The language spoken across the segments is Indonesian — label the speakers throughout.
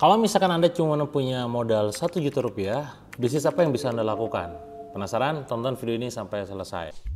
Speaker 1: Kalau misalkan Anda cuma punya modal 1 juta rupiah, bisnis apa yang bisa Anda lakukan? Penasaran? Tonton video ini sampai selesai.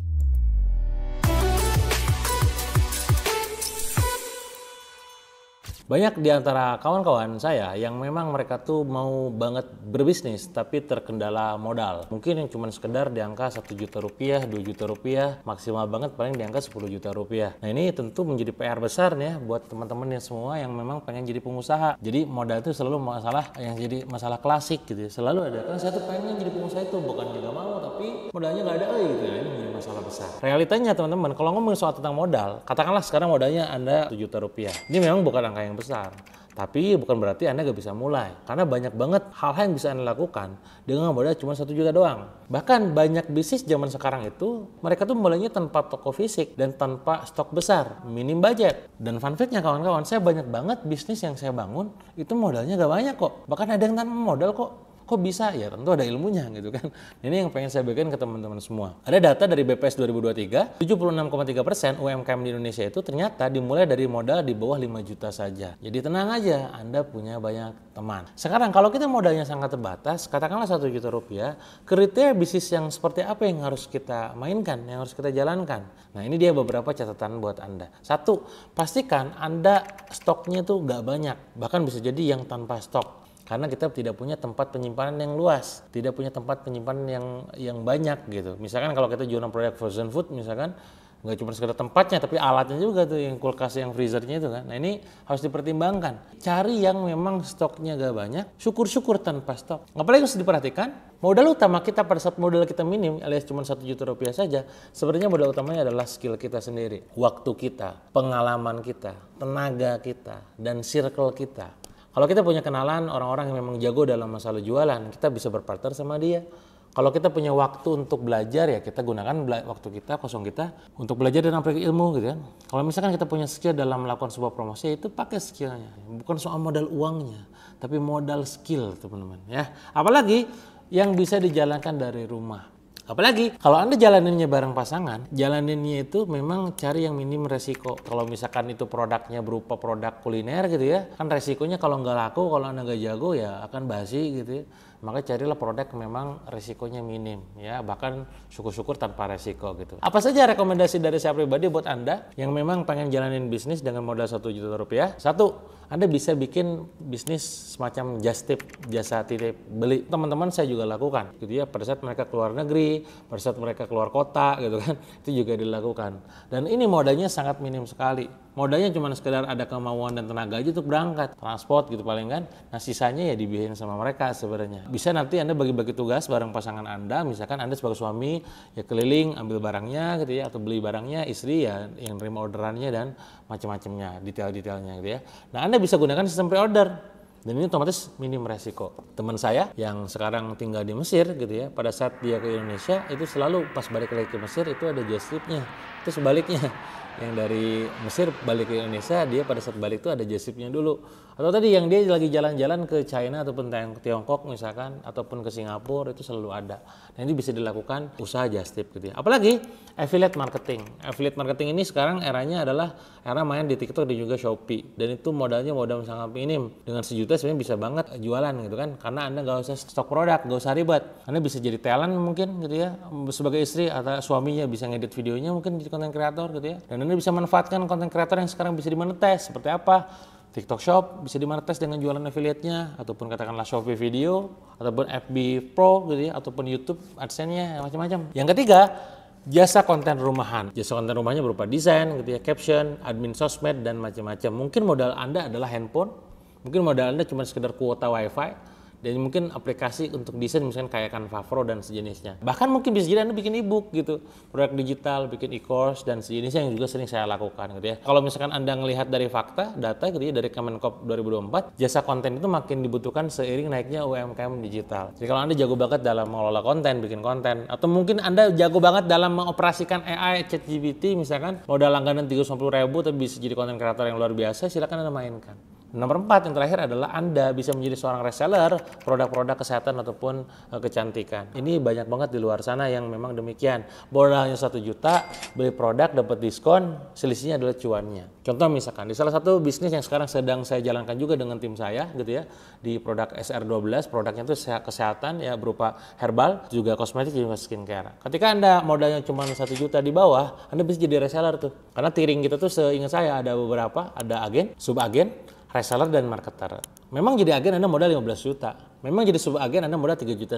Speaker 1: Banyak di antara kawan-kawan saya yang memang mereka tuh mau banget berbisnis tapi terkendala modal. Mungkin yang cuma sekedar di angka 1 juta rupiah, 2 juta rupiah, maksimal banget paling di angka 10 juta rupiah. Nah ini tentu menjadi PR besar nih ya buat teman-teman yang semua yang memang pengen jadi pengusaha. Jadi modal itu selalu masalah yang jadi masalah klasik gitu ya. Selalu ada, kan saya tuh pengen jadi pengusaha itu, bukan juga mau tapi modalnya nggak ada gitu ya. Ini menjadi masalah besar. Realitanya teman-teman, kalau ngomong soal tentang modal, katakanlah sekarang modalnya Anda 1 juta rupiah. Ini memang bukan angka yang besar, tapi bukan berarti Anda gak bisa mulai, karena banyak banget hal-hal yang bisa Anda lakukan dengan modal cuma 1 juta doang. Bahkan banyak bisnis zaman sekarang itu mereka tuh mulainya tanpa toko fisik dan tanpa stok besar, minim budget. Dan fun fact-nya kawan-kawan, saya banyak banget bisnis yang saya bangun itu modalnya gak banyak kok, bahkan ada yang tanpa modal kok. Kok bisa? Ya tentu ada ilmunya gitu kan. Ini yang pengen saya bagikan ke teman-teman semua. Ada data dari BPS 2023, 76,3% UMKM di Indonesia itu ternyata dimulai dari modal di bawah 5 juta saja. Jadi tenang aja, Anda punya banyak teman. Sekarang kalau kita modalnya sangat terbatas, katakanlah 1 juta rupiah, kriteria bisnis yang seperti apa yang harus kita mainkan, yang harus kita jalankan. Nah ini dia beberapa catatan buat Anda. Satu, pastikan Anda stoknya tuh nggak banyak, bahkan bisa jadi yang tanpa stok. Karena kita tidak punya tempat penyimpanan yang luas, tidak punya tempat penyimpanan yang banyak gitu. Misalkan kalau kita jualan produk frozen food, misalkan nggak cuma sekedar tempatnya, tapi alatnya juga tuh, yang kulkas, yang freezernya itu kan. Nah ini harus dipertimbangkan. Cari yang memang stoknya gak banyak, syukur-syukur tanpa stok. Apalagi harus diperhatikan, modal utama kita pada saat modal kita minim, alias cuma 1 juta rupiah saja, sebenarnya modal utamanya adalah skill kita sendiri, waktu kita, pengalaman kita, tenaga kita, dan circle kita. Kalau kita punya kenalan orang-orang yang memang jago dalam masalah jualan, kita bisa berpartner sama dia. Kalau kita punya waktu untuk belajar, ya kita gunakan waktu kita, kosong kita, untuk belajar dan aplikasi ilmu gitu kan. Kalau misalkan kita punya skill dalam melakukan sebuah promosi, itu pakai skillnya. Bukan soal modal uangnya, tapi modal skill teman-teman ya. Apalagi yang bisa dijalankan dari rumah. Apalagi kalau Anda jalaninnya bareng pasangan, jalaninnya itu memang cari yang minim resiko. Kalau misalkan itu produknya berupa produk kuliner gitu ya, kan resikonya kalau nggak laku, kalau Anda nggak jago ya akan basi gitu ya. Maka carilah produk yang memang resikonya minim ya, bahkan syukur-syukur tanpa resiko gitu. Apa saja rekomendasi dari saya pribadi buat Anda yang memang pengen jalanin bisnis dengan modal 1 juta rupiah? Satu, Anda bisa bikin bisnis semacam just tip, jasa titip beli. Teman-teman saya juga lakukan gitu ya, pada saat mereka keluar negeri, pada saat mereka keluar kota gitu kan, itu juga dilakukan. Dan ini modalnya sangat minim sekali. Modalnya cuma sekedar ada kemauan dan tenaga aja untuk berangkat, transport gitu paling kan. Nah sisanya ya dibiayain sama mereka sebenarnya. Bisa nanti Anda bagi-bagi tugas bareng pasangan Anda, misalkan Anda sebagai suami ya keliling ambil barangnya gitu ya, atau beli barangnya, istri ya yang terima orderannya dan macam-macamnya, detail-detailnya gitu ya. Nah Anda bisa gunakan sistem pre-order. Dan ini otomatis minim resiko. Teman saya yang sekarang tinggal di Mesir gitu ya, pada saat dia ke Indonesia itu selalu pas balik lagi ke Mesir itu ada just tip-nya. Itu sebaliknya, yang dari Mesir balik ke Indonesia, dia pada saat balik itu ada just tip-nya dulu. Atau tadi yang dia lagi jalan-jalan ke China ataupun Tiongkok misalkan, ataupun ke Singapura, itu selalu ada. Nah ini bisa dilakukan usaha just tip gitu ya. Apalagi affiliate marketing. Affiliate marketing ini sekarang eranya adalah era main di TikTok dan juga Shopee. Dan itu modalnya modal sangat minim. Dengan 1 juta sebenarnya bisa banget jualan gitu kan, karena Anda nggak usah stok produk, nggak usah ribet. Anda bisa jadi talent mungkin gitu ya, sebagai istri atau suaminya bisa ngedit videonya mungkin jadi konten kreator gitu ya. Dan Anda bisa manfaatkan konten kreator yang sekarang bisa dimonetize. Seperti apa? TikTok Shop bisa dimonetize dengan jualan affiliate-nya, ataupun katakanlah Shopee Video, ataupun FB Pro gitu ya, ataupun YouTube AdSense-nya, macam-macam. Yang ketiga, jasa konten rumahan. Jasa konten rumahnya berupa desain gitu ya, caption, admin sosmed, dan macam-macam. Mungkin modal Anda adalah handphone, mungkin modal Anda cuma sekedar kuota wifi, dan mungkin aplikasi untuk desain misalkan kayak Canva Pro dan sejenisnya. Bahkan mungkin bisa jadi Anda bikin e-book gitu, produk digital, bikin e-course dan sejenisnya yang juga sering saya lakukan gitu ya. Kalau misalkan Anda ngelihat dari fakta, data gitu ya, dari Kemenkop 2024, jasa konten itu makin dibutuhkan seiring naiknya UMKM digital. Jadi kalau Anda jago banget dalam mengelola konten, bikin konten, atau mungkin Anda jago banget dalam mengoperasikan AI, ChatGPT misalkan, modal langganan 350.000 tapi bisa jadi konten kreator yang luar biasa, silakan Anda mainkan. Nomor 4 yang terakhir adalah Anda bisa menjadi seorang reseller produk-produk kesehatan ataupun kecantikan. Ini banyak banget di luar sana yang memang demikian. Modalnya 1 juta, beli produk dapat diskon, selisihnya adalah cuannya. Contoh misalkan di salah satu bisnis yang sekarang sedang saya jalankan juga dengan tim saya gitu ya, di produk SR12, produknya itu kesehatan ya berupa herbal, juga kosmetik, juga skincare. Ketika Anda modalnya cuma 1 juta di bawah, Anda bisa jadi reseller tuh. Karena tiering kita tuh seingat saya ada beberapa, ada agen, subagen, reseller dan marketer. Memang jadi agen Anda modal 15 juta. Memang jadi sub agen Anda modal 3,5 juta.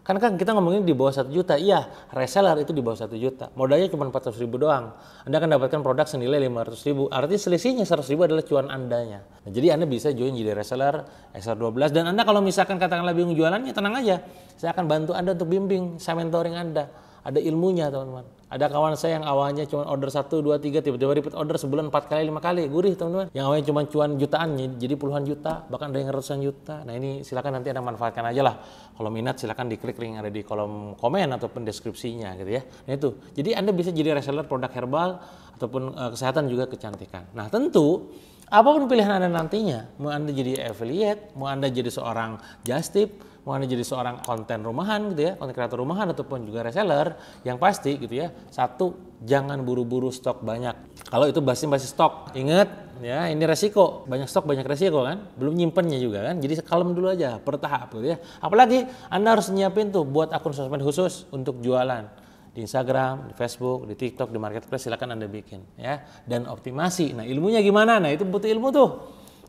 Speaker 1: Kan kita ngomongin di bawah 1 juta. Iya, reseller itu di bawah 1 juta. Modalnya cuma 400 ribu doang. Anda akan dapatkan produk senilai 500 ribu. Artinya selisihnya 100 ribu adalah cuan Andanya. Nah, jadi Anda bisa join jadi reseller XR12. Dan Anda kalau misalkan katakanlah bingung jualannya, tenang aja. Saya akan bantu Anda untuk bimbing. Saya mentoring Anda. Ada ilmunya teman-teman. Ada kawan saya yang awalnya cuma order 1, 2, 3, tiba-tiba repeat order sebulan 4 kali, 5 kali. Gurih teman-teman. Yang awalnya cuma cuan jutaan jadi puluhan juta, bahkan ada yang ratusan juta. Nah ini silakan nanti Anda manfaatkan aja lah. Kalau minat silakan diklik link yang ada di kolom komen ataupun deskripsinya gitu ya. Nah itu. Jadi Anda bisa jadi reseller produk herbal ataupun kesehatan juga kecantikan. Nah tentu apapun pilihan Anda nantinya, mau Anda jadi affiliate, mau Anda jadi seorang just tip, mau Anda jadi seorang konten rumahan gitu ya, konten kreator rumahan ataupun juga reseller, yang pasti gitu ya, satu, jangan buru-buru stok banyak. Kalau itu masih stok, ingat ya ini resiko, banyak stok banyak resiko kan, belum nyimpennya juga kan, jadi kalem dulu aja, bertahap gitu ya. Apalagi Anda harus nyiapin tuh buat akun sosmed khusus untuk jualan. Di Instagram, di Facebook, di TikTok, di Marketplace silakan Anda bikin ya. Dan optimasi. Nah ilmunya gimana? Nah itu butuh ilmu tuh.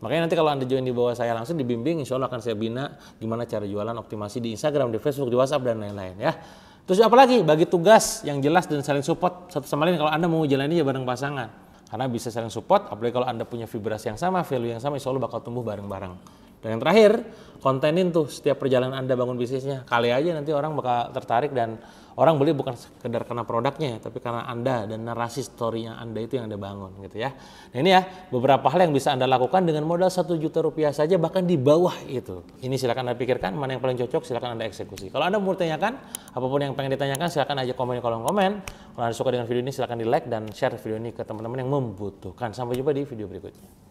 Speaker 1: Makanya nanti kalau Anda join di bawah saya langsung dibimbing, insya Allah akan saya bina gimana cara jualan optimasi di Instagram, di Facebook, di WhatsApp, dan lain-lain ya. Terus apalagi bagi tugas yang jelas dan saling support satu sama lain kalau Anda mau jalani ya bareng pasangan. Karena bisa saling support, apalagi kalau Anda punya vibrasi yang sama, value yang sama, insya Allah bakal tumbuh bareng-bareng. Dan yang terakhir, kontenin tuh setiap perjalanan Anda bangun bisnisnya. Kali aja nanti orang bakal tertarik dan orang beli bukan sekedar karena produknya, tapi karena Anda dan narasi story-nya Anda itu yang Anda bangun gitu ya. Nah ini ya beberapa hal yang bisa Anda lakukan dengan modal 1 juta rupiah saja, bahkan di bawah itu. Ini silakan Anda pikirkan mana yang paling cocok, silakan Anda eksekusi. Kalau Anda mau tanyakan apapun yang pengen ditanyakan, silakan aja komen di kolom komen. Kalau Anda suka dengan video ini silakan di like dan share video ini ke teman-teman yang membutuhkan. Sampai jumpa di video berikutnya.